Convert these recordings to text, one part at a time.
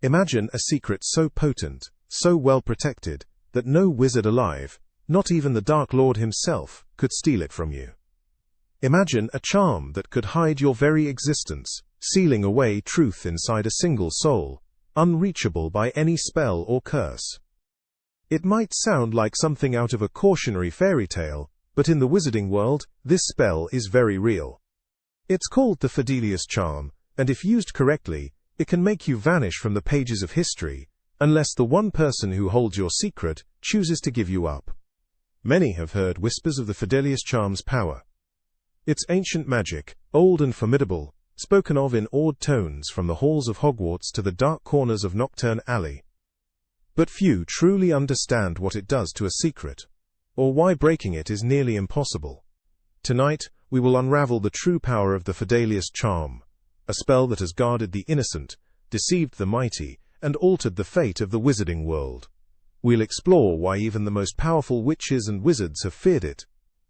Imagine a secret so potent, so well protected, that no wizard alive, not even the Dark Lord himself, could steal it from you. Imagine a charm that could hide your very existence, sealing away truth inside a single soul, unreachable by any spell or curse. It might sound like something out of a cautionary fairy tale, but in the wizarding world, this spell is very real. It's called the Fidelius Charm, and if used correctly, it can make you vanish from the pages of history, unless the one person who holds your secret chooses to give you up. Many have heard whispers of the Fidelius Charm's power. It's ancient magic, old and formidable, spoken of in awed tones from the halls of Hogwarts to the dark corners of Nocturne Alley. But few truly understand what it does to a secret, or why breaking it is nearly impossible. Tonight, we will unravel the true power of the Fidelius Charm, a spell that has guarded the innocent, deceived the mighty, and altered the fate of the wizarding world. We'll explore why even the most powerful witches and wizards have feared it,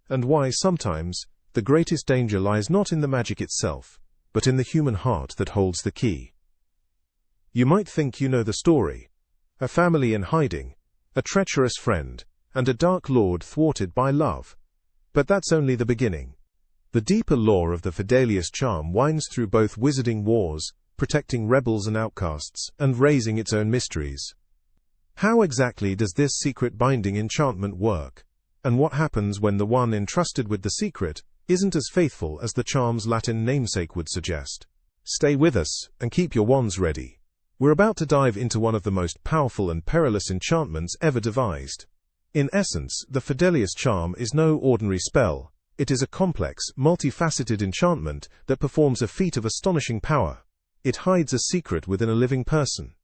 and why sometimes the greatest danger lies not in the magic itself, but in the human heart that holds the key. You might think you know the story. A family in hiding, a treacherous friend, and a dark lord thwarted by love. But that's only the beginning. The deeper lore of the Fidelius Charm winds through both wizarding wars, protecting rebels and outcasts, and raising its own mysteries. How exactly does this secret binding enchantment work? And what happens when the one entrusted with the secret isn't as faithful as the charm's Latin namesake would suggest? Stay with us, and keep your wands ready. We're about to dive into one of the most powerful and perilous enchantments ever devised. In essence, the Fidelius Charm is no ordinary spell. It is a complex, multifaceted enchantment that performs a feat of astonishing power. It hides a secret within a living person.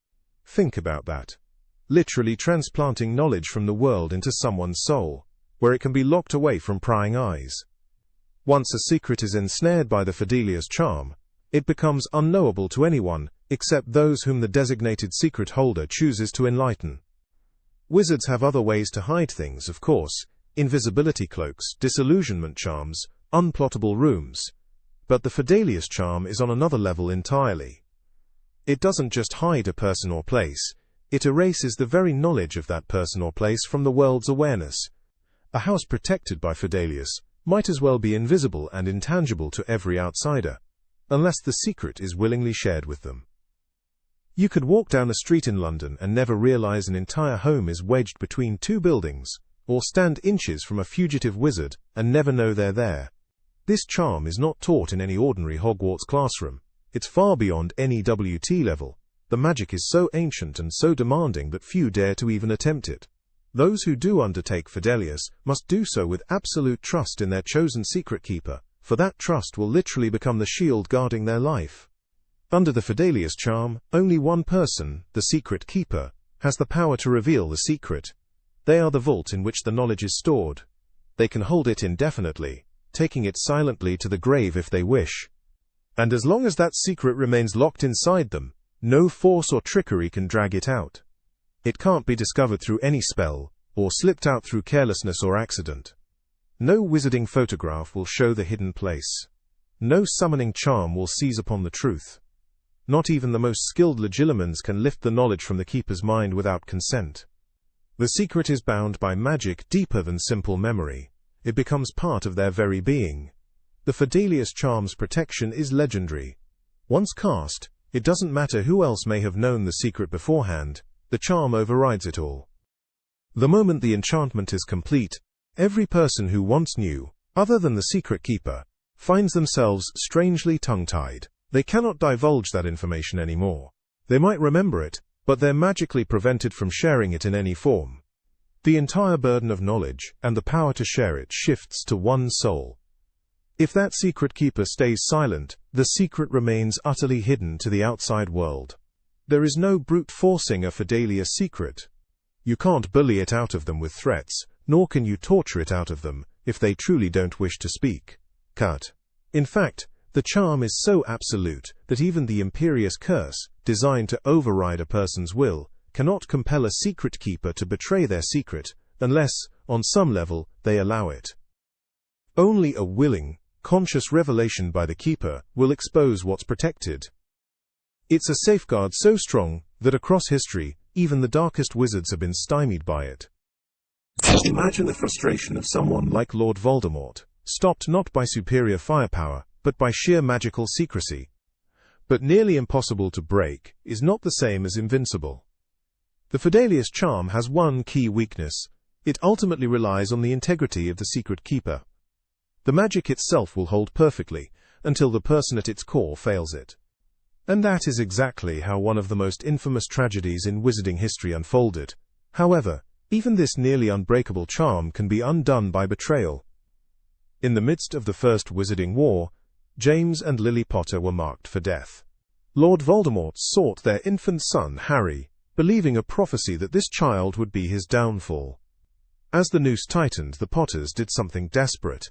Think about that. Literally transplanting knowledge from the world into someone's soul, where it can be locked away from prying eyes. Once a secret is ensnared by the Fidelius Charm, it becomes unknowable to anyone, except those whom the designated secret holder chooses to enlighten. Wizards have other ways to hide things, of course: invisibility cloaks, disillusionment charms, unplottable rooms. But the Fidelius Charm is on another level entirely. It doesn't just hide a person or place, it erases the very knowledge of that person or place from the world's awareness. A house protected by Fidelius might as well be invisible and intangible to every outsider, unless the secret is willingly shared with them. You could walk down a street in London and never realize an entire home is wedged between two buildings, or stand inches from a fugitive wizard and never know they're there. This charm is not taught in any ordinary Hogwarts classroom. It's far beyond any WT level. The magic is so ancient and so demanding that few dare to even attempt it. Those who do undertake Fidelius must do so with absolute trust in their chosen secret keeper, for that trust will literally become the shield guarding their life. Under the Fidelius Charm, only one person, the secret keeper, has the power to reveal the secret. They are the vault in which the knowledge is stored. They can hold it indefinitely, taking it silently to the grave if they wish. And as long as that secret remains locked inside them, no force or trickery can drag it out. It can't be discovered through any spell, or slipped out through carelessness or accident. No wizarding photograph will show the hidden place. No summoning charm will seize upon the truth. Not even the most skilled legilimens can lift the knowledge from the keeper's mind without consent. The secret is bound by magic deeper than simple memory. It becomes part of their very being. The Fidelius Charm's protection is legendary. Once cast, it doesn't matter who else may have known the secret beforehand, the charm overrides it all. The moment the enchantment is complete, every person who once knew, other than the secret keeper, finds themselves strangely tongue-tied. They cannot divulge that information anymore. They might remember it, but they're magically prevented from sharing it in any form. The entire burden of knowledge, and the power to share it, shifts to one soul. If that secret keeper stays silent, the secret remains utterly hidden to the outside world. There is no brute forcing a Fidelius secret. You can't bully it out of them with threats, nor can you torture it out of them, if they truly don't wish to speak. Cut. In fact, the charm is so absolute that even the imperious curse, designed to override a person's will, cannot compel a secret keeper to betray their secret, unless, on some level, they allow it. Only a willing, conscious revelation by the keeper will expose what's protected. It's a safeguard so strong that across history, even the darkest wizards have been stymied by it. Imagine the frustration of someone like Lord Voldemort, stopped not by superior firepower, but by sheer magical secrecy. But nearly impossible to break is not the same as invincible. The Fidelius Charm has one key weakness. It ultimately relies on the integrity of the secret keeper. The magic itself will hold perfectly, until the person at its core fails it. And that is exactly how one of the most infamous tragedies in wizarding history unfolded. However, even this nearly unbreakable charm can be undone by betrayal. In the midst of the First Wizarding War, James and Lily Potter were marked for death. Lord Voldemort sought their infant son, Harry, believing a prophecy that this child would be his downfall. As the noose tightened, the Potters did something desperate.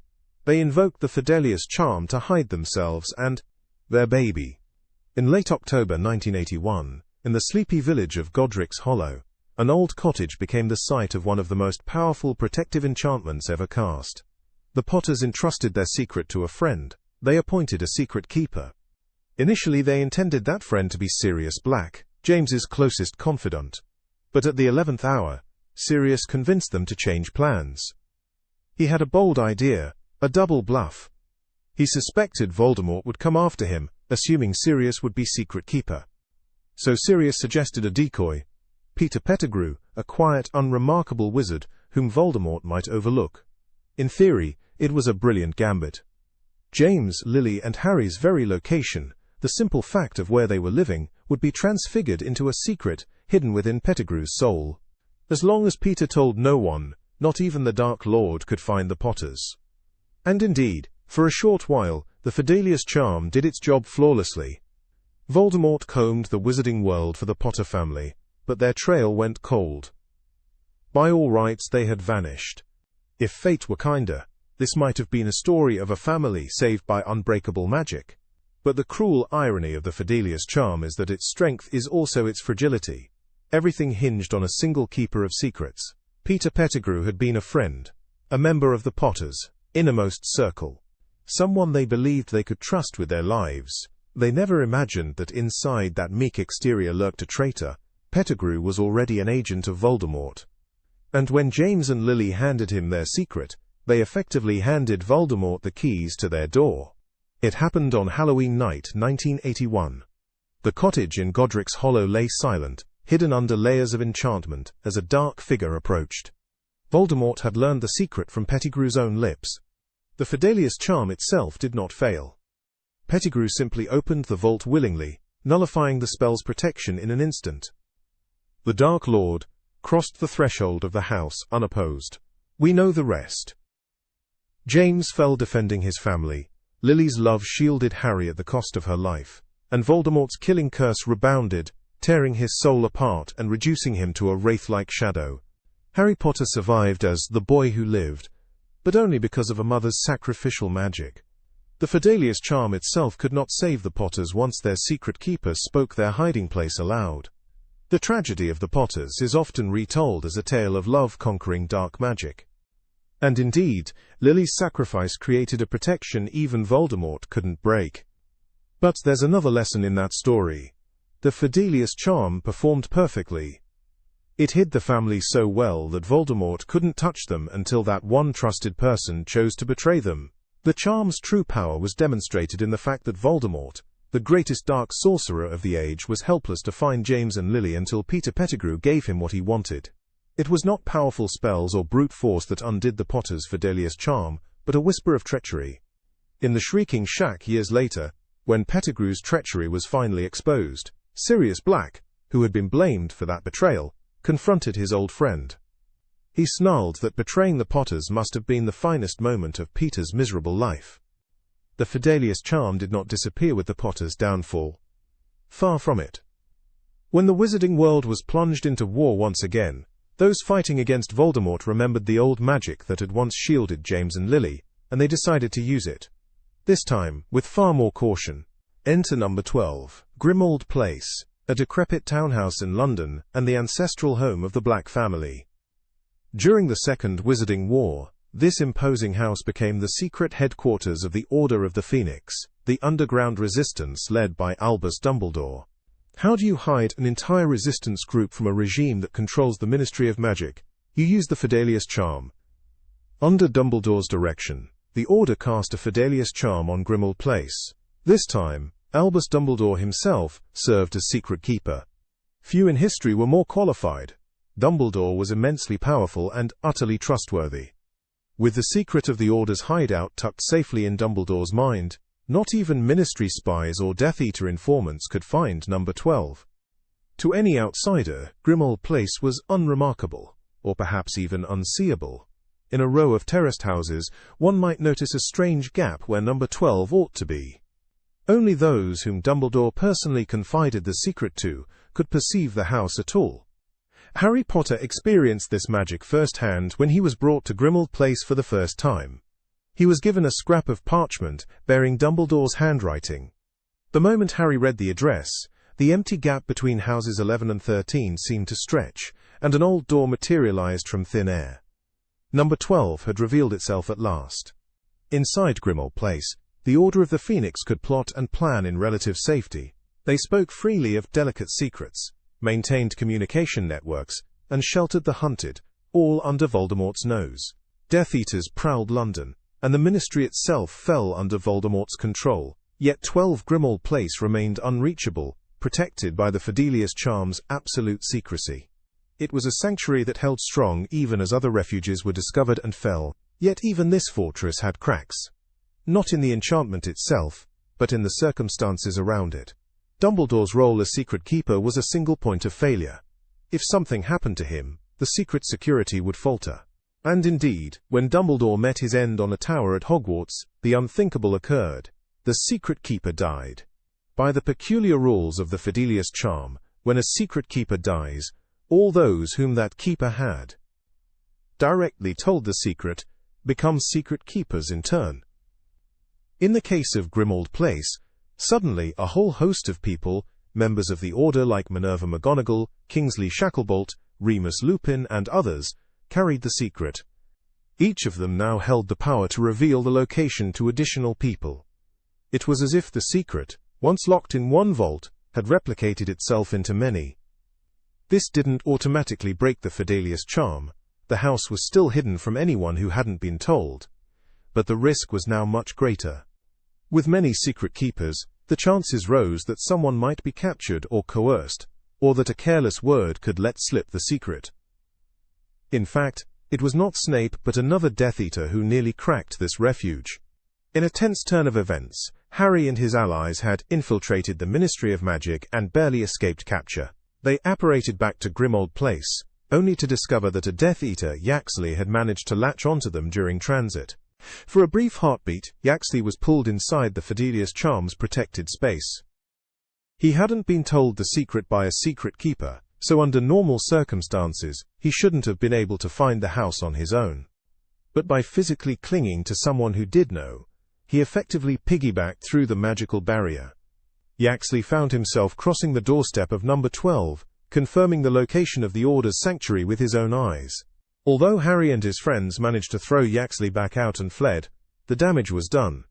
They invoked the Fidelius Charm to hide themselves and their baby. In late October 1981, in the sleepy village of Godric's Hollow, an old cottage became the site of one of the most powerful protective enchantments ever cast. The Potters entrusted their secret to a friend. They appointed a secret keeper. Initially they intended that friend to be Sirius Black, James's closest confidant. But at the 11th hour, Sirius convinced them to change plans. He had a bold idea, a double bluff. He suspected Voldemort would come after him, assuming Sirius would be secret keeper. So Sirius suggested a decoy, Peter Pettigrew, a quiet, unremarkable wizard whom Voldemort might overlook. In theory, it was a brilliant gambit. James, Lily, and Harry's very location, the simple fact of where they were living, would be transfigured into a secret hidden within Pettigrew's soul. As long as Peter told no one, not even the Dark Lord could find the Potters. And indeed, for a short while, the Fidelius Charm did its job flawlessly. Voldemort combed the wizarding world for the Potter family, but their trail went cold. By all rights, they had vanished. If fate were kinder, this might have been a story of a family saved by unbreakable magic. But the cruel irony of the Fidelius Charm is that its strength is also its fragility. Everything hinged on a single keeper of secrets. Peter Pettigrew had been a friend, a member of the Potters' innermost circle, someone they believed they could trust with their lives. They never imagined that inside that meek exterior lurked a traitor. Pettigrew was already an agent of Voldemort. And when James and Lily handed him their secret, they effectively handed Voldemort the keys to their door. It happened on Halloween night 1981. The cottage in Godric's Hollow lay silent, hidden under layers of enchantment, as a dark figure approached. Voldemort had learned the secret from Pettigrew's own lips. The Fidelius Charm itself did not fail. Pettigrew simply opened the vault willingly, nullifying the spell's protection in an instant. The Dark Lord crossed the threshold of the house unopposed. We know the rest. James fell defending his family, Lily's love shielded Harry at the cost of her life, and Voldemort's killing curse rebounded, tearing his soul apart and reducing him to a wraith-like shadow. Harry Potter survived as the boy who lived, but only because of a mother's sacrificial magic. The Fidelius Charm itself could not save the Potters once their secret keeper spoke their hiding place aloud. The tragedy of the Potters is often retold as a tale of love conquering dark magic. And indeed, Lily's sacrifice created a protection even Voldemort couldn't break. But there's another lesson in that story. The Fidelius Charm performed perfectly. It hid the family so well that Voldemort couldn't touch them until that one trusted person chose to betray them. The charm's true power was demonstrated in the fact that Voldemort, the greatest dark sorcerer of the age, was helpless to find James and Lily until Peter Pettigrew gave him what he wanted. It was not powerful spells or brute force that undid the Potter's Fidelius Charm, but a whisper of treachery. In the Shrieking Shack years later, when Pettigrew's treachery was finally exposed, Sirius Black, who had been blamed for that betrayal, confronted his old friend. He snarled that betraying the Potters must have been the finest moment of Peter's miserable life. The Fidelius Charm did not disappear with the Potters' downfall. Far from it. When the wizarding world was plunged into war once again, those fighting against Voldemort remembered the old magic that had once shielded James and Lily, and they decided to use it. This time, with far more caution. Enter number 12, Grimmauld Place, a decrepit townhouse in London and the ancestral home of the Black family. During the Second Wizarding War, this imposing house became the secret headquarters of the Order of the Phoenix, the underground resistance led by Albus Dumbledore. How do you hide an entire resistance group from a regime that controls the Ministry of Magic? You use the Fidelius Charm. Under Dumbledore's direction, the Order cast a Fidelius Charm on Grimmauld Place. This time, Albus Dumbledore himself served as secret keeper. Few in history were more qualified. Dumbledore was immensely powerful and utterly trustworthy. With the secret of the Order's hideout tucked safely in Dumbledore's mind, not even Ministry spies or Death Eater informants could find Number 12. To any outsider, Grimmauld Place was unremarkable, or perhaps even unseeable. In a row of terraced houses, one might notice a strange gap where Number 12 ought to be. Only those whom Dumbledore personally confided the secret to could perceive the house at all. Harry Potter experienced this magic firsthand when he was brought to Grimmauld Place for the first time. He was given a scrap of parchment bearing Dumbledore's handwriting. The moment Harry read the address, the empty gap between houses 11 and 13 seemed to stretch, and an old door materialized from thin air. Number 12 had revealed itself at last. Inside Grimmauld Place, the Order of the Phoenix could plot and plan in relative safety. They spoke freely of delicate secrets, maintained communication networks, and sheltered the hunted, all under Voldemort's nose. Death Eaters prowled London, and the Ministry itself fell under Voldemort's control, yet 12 Grimmauld Place remained unreachable, protected by the Fidelius Charm's absolute secrecy. It was a sanctuary that held strong even as other refuges were discovered and fell, yet even this fortress had cracks. Not in the enchantment itself, but in the circumstances around it. Dumbledore's role as secret keeper was a single point of failure. If something happened to him, the secret security would falter. And indeed, when Dumbledore met his end on a tower at Hogwarts, the unthinkable occurred. The secret keeper died. By the peculiar rules of the Fidelius Charm, when a secret keeper dies, all those whom that keeper had directly told the secret become secret keepers in turn. In the case of Grimmauld Place, suddenly a whole host of people, members of the Order like Minerva McGonagall, Kingsley Shacklebolt, Remus Lupin, and others, carried the secret. Each of them now held the power to reveal the location to additional people. It was as if the secret, once locked in one vault, had replicated itself into many. This didn't automatically break the Fidelius Charm. The house was still hidden from anyone who hadn't been told. But the risk was now much greater. With many secret keepers, the chances rose that someone might be captured or coerced, or that a careless word could let slip the secret. In fact, it was not Snape but another Death Eater who nearly cracked this refuge. In a tense turn of events, Harry and his allies had infiltrated the Ministry of Magic and barely escaped capture. They apparated back to Grimmauld Place, only to discover that a Death Eater, Yaxley, had managed to latch onto them during transit. For a brief heartbeat, Yaxley was pulled inside the Fidelius Charm's protected space. He hadn't been told the secret by a secret keeper, so under normal circumstances, he shouldn't have been able to find the house on his own. But by physically clinging to someone who did know, he effectively piggybacked through the magical barrier. Yaxley found himself crossing the doorstep of Number 12, confirming the location of the Order's sanctuary with his own eyes. Although Harry and his friends managed to throw Yaxley back out and fled, the damage was done.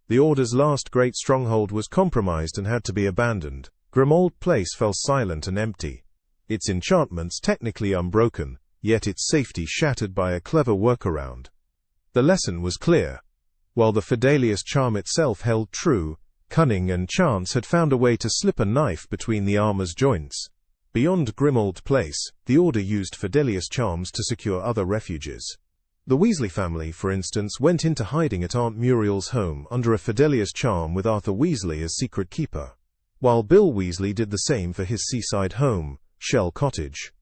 The Order's last great stronghold was compromised and had to be abandoned. Grimmauld Place fell silent and empty. Its enchantments technically unbroken, yet its safety shattered by a clever workaround. The lesson was clear. While the Fidelius Charm itself held true, cunning and chance had found a way to slip a knife between the armor's joints. Beyond Grimmauld Place, the Order used Fidelius Charms to secure other refuges. The Weasley family, for instance, went into hiding at Aunt Muriel's home under a Fidelius Charm with Arthur Weasley as secret keeper, while Bill Weasley did the same for his seaside home, Shell Cottage.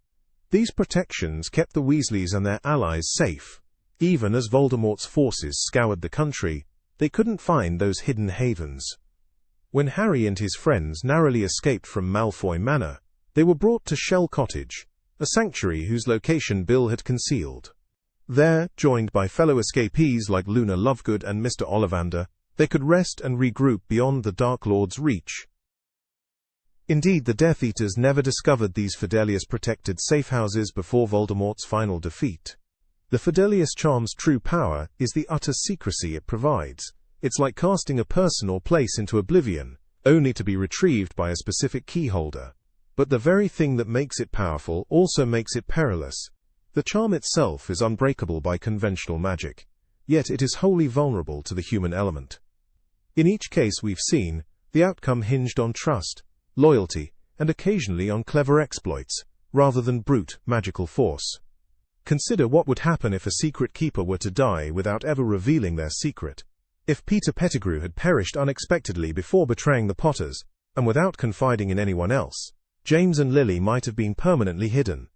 These protections kept the Weasleys and their allies safe. Even as Voldemort's forces scoured the country, they couldn't find those hidden havens. When Harry and his friends narrowly escaped from Malfoy Manor, they were brought to Shell Cottage, a sanctuary whose location Bill had concealed. There, joined by fellow escapees like Luna Lovegood and Mr. Ollivander, they could rest and regroup beyond the Dark Lord's reach. Indeed, the Death Eaters never discovered these Fidelius-protected safehouses before Voldemort's final defeat. The Fidelius Charm's true power is the utter secrecy it provides. It's like casting a person or place into oblivion, only to be retrieved by a specific key holder. But the very thing that makes it powerful also makes it perilous. The charm itself is unbreakable by conventional magic, yet it is wholly vulnerable to the human element. In each case we've seen, the outcome hinged on trust, loyalty, and occasionally on clever exploits, rather than brute magical force. Consider what would happen if a secret keeper were to die without ever revealing their secret. If Peter Pettigrew had perished unexpectedly before betraying the Potters, and without confiding in anyone else, James and Lily might have been permanently hidden.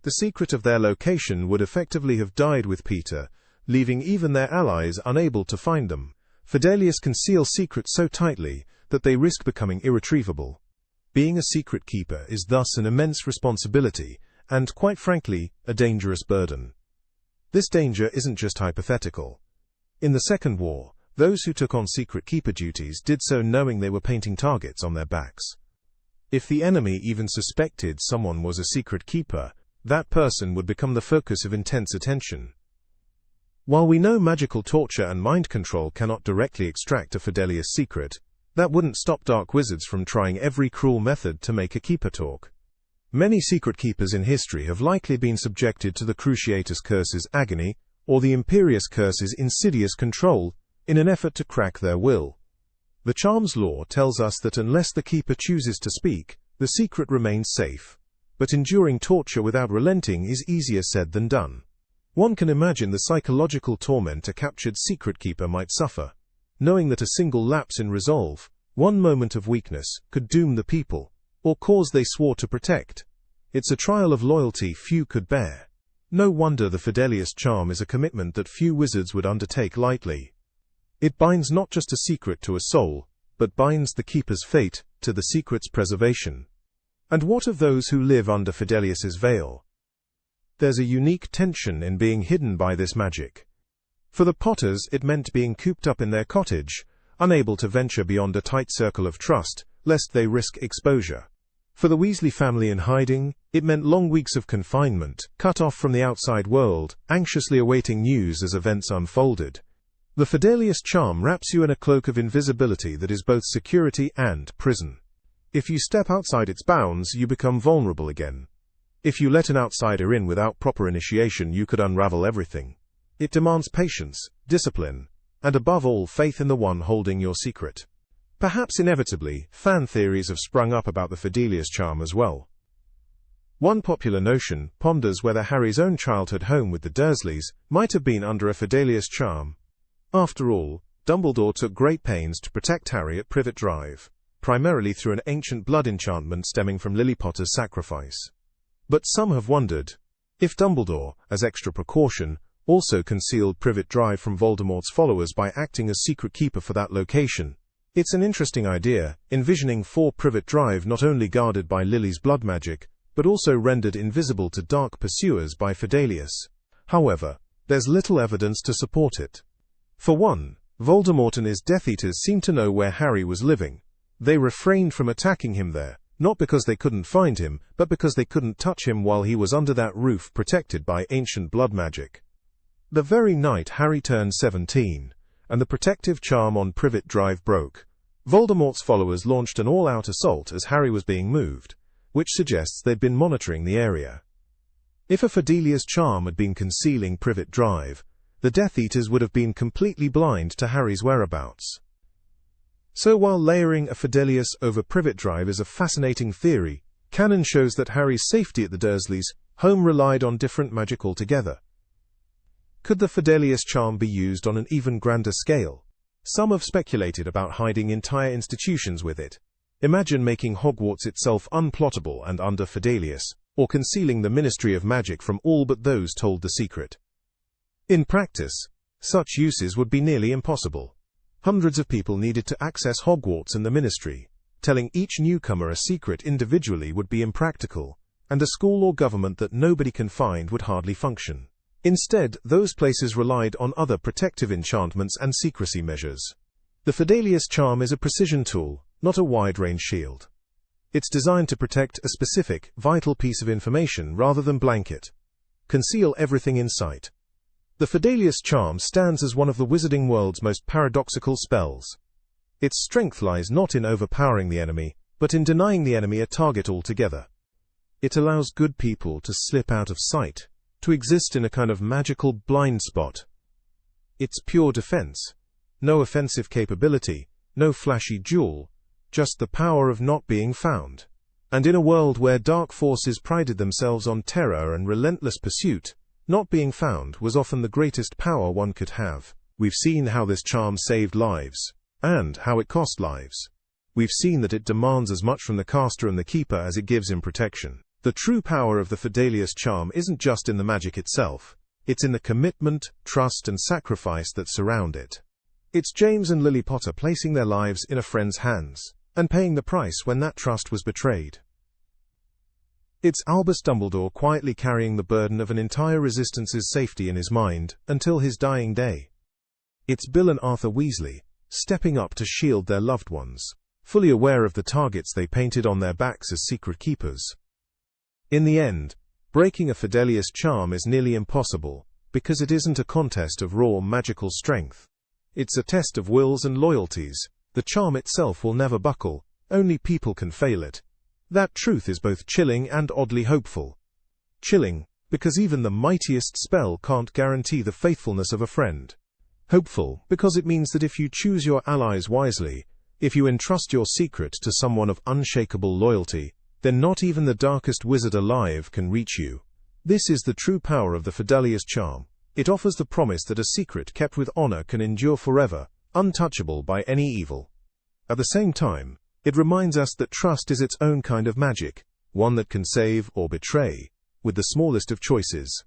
The secret of their location would effectively have died with Peter, leaving even their allies unable to find them. Fidelius conceals secrets so tightly that they risk becoming irretrievable. Being a secret keeper is thus an immense responsibility, and, quite frankly, a dangerous burden. This danger isn't just hypothetical. In the Second War, those who took on secret keeper duties did so knowing they were painting targets on their backs. If the enemy even suspected someone was a secret keeper, that person would become the focus of intense attention. While we know magical torture and mind control cannot directly extract a Fidelius secret, that wouldn't stop dark wizards from trying every cruel method to make a keeper talk. Many secret keepers in history have likely been subjected to the Cruciatus Curse's agony, or the Imperius Curse's insidious control, in an effort to crack their will. The charm's law tells us that unless the keeper chooses to speak, the secret remains safe. But enduring torture without relenting is easier said than done. One can imagine the psychological torment a captured secret keeper might suffer, knowing that a single lapse in resolve, one moment of weakness, could doom the people, or cause they swore to protect. It's a trial of loyalty few could bear. No wonder the Fidelius Charm is a commitment that few wizards would undertake lightly. It binds not just a secret to a soul, but binds the keeper's fate to the secret's preservation. And what of those who live under Fidelius's veil? There's a unique tension in being hidden by this magic. For the Potters, it meant being cooped up in their cottage, unable to venture beyond a tight circle of trust, lest they risk exposure. For the Weasley family in hiding, it meant long weeks of confinement, cut off from the outside world, anxiously awaiting news as events unfolded. The Fidelius Charm wraps you in a cloak of invisibility that is both security and prison. If you step outside its bounds, you become vulnerable again. If you let an outsider in without proper initiation, you could unravel everything. It demands patience, discipline, and above all, faith in the one holding your secret. Perhaps inevitably, fan theories have sprung up about the Fidelius Charm as well. One popular notion ponders whether Harry's own childhood home with the Dursleys might have been under a Fidelius Charm. After all, Dumbledore took great pains to protect Harry at Privet Drive, primarily through an ancient blood enchantment stemming from Lily Potter's sacrifice. But some have wondered if Dumbledore, as extra precaution, also concealed Privet Drive from Voldemort's followers by acting as secret keeper for that location. It's an interesting idea, envisioning Privet Drive not only guarded by Lily's blood magic, but also rendered invisible to dark pursuers by Fidelius. However, there's little evidence to support it. For one, Voldemort and his Death Eaters seemed to know where Harry was living. They refrained from attacking him there, not because they couldn't find him, but because they couldn't touch him while he was under that roof protected by ancient blood magic. The very night Harry turned 17, and the protective charm on Privet Drive broke, Voldemort's followers launched an all-out assault as Harry was being moved, which suggests they'd been monitoring the area. If a Fidelius Charm had been concealing Privet Drive, the Death Eaters would have been completely blind to Harry's whereabouts. So while layering a Fidelius over Privet Drive is a fascinating theory, canon shows that Harry's safety at the Dursleys' home relied on different magic altogether. Could the Fidelius Charm be used on an even grander scale? Some have speculated about hiding entire institutions with it. Imagine making Hogwarts itself unplottable and under Fidelius, or concealing the Ministry of Magic from all but those told the secret. In practice, such uses would be nearly impossible. Hundreds of people needed to access Hogwarts and the Ministry. Telling each newcomer a secret individually would be impractical, and a school or government that nobody can find would hardly function. Instead, those places relied on other protective enchantments and secrecy measures. The Fidelius Charm is a precision tool, not a wide-range shield. It's designed to protect a specific, vital piece of information rather than blanket. Conceal everything in sight. The Fidelius Charm stands as one of the wizarding world's most paradoxical spells. Its strength lies not in overpowering the enemy, but in denying the enemy a target altogether. It allows good people to slip out of sight, to exist in a kind of magical blind spot. It's pure defense. No offensive capability, no flashy jewel, just the power of not being found. And in a world where dark forces prided themselves on terror and relentless pursuit, not being found was often the greatest power one could have. We've seen how this charm saved lives, and how it cost lives. We've seen that it demands as much from the caster and the keeper as it gives in protection. The true power of the Fidelius Charm isn't just in the magic itself, it's in the commitment, trust and sacrifice that surround it. It's James and Lily Potter placing their lives in a friend's hands, and paying the price when that trust was betrayed. It's Albus Dumbledore quietly carrying the burden of an entire resistance's safety in his mind, until his dying day. It's Bill and Arthur Weasley, stepping up to shield their loved ones, fully aware of the targets they painted on their backs as secret keepers. In the end, breaking a Fidelius Charm is nearly impossible, because it isn't a contest of raw magical strength. It's a test of wills and loyalties. The charm itself will never buckle, only people can fail it. That truth is both chilling and oddly hopeful. Chilling, because even the mightiest spell can't guarantee the faithfulness of a friend. Hopeful, because it means that if you choose your allies wisely, if you entrust your secret to someone of unshakable loyalty, then not even the darkest wizard alive can reach you. This is the true power of the Fidelius Charm. It offers the promise that a secret kept with honor can endure forever, untouchable by any evil. At the same time, it reminds us that trust is its own kind of magic, one that can save or betray, with the smallest of choices.